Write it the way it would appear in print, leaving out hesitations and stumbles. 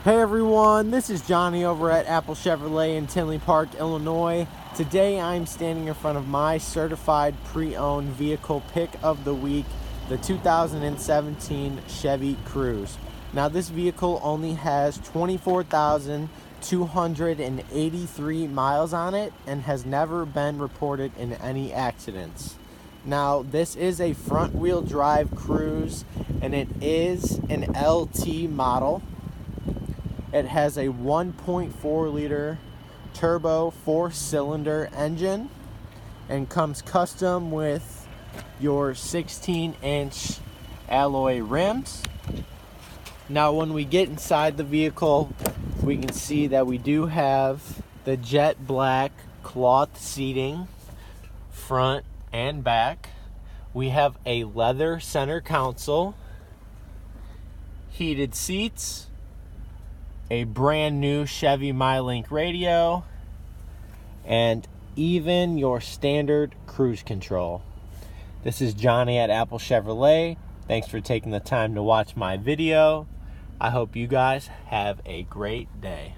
Hey everyone, this is Johnny over at Apple Chevrolet in Tinley Park, Illinois. Today I'm standing in front of my certified pre-owned vehicle pick of the week, the 2017 Chevy Cruze. Now this vehicle only has 24,283 miles on it and has never been reported in any accidents. Now this is a front wheel drive Cruze and it is an LT model. It has a 1.4 liter turbo 4-cylinder engine and comes custom with your 16-inch alloy rims. Now when we get inside the vehicle, we can see that we do have the jet black cloth seating front and back. We have a leather center console, heated seats, a brand new Chevy MyLink radio, and even your standard cruise control. This is Johnny at Apple Chevrolet. Thanks for taking the time to watch my video. I hope you guys have a great day.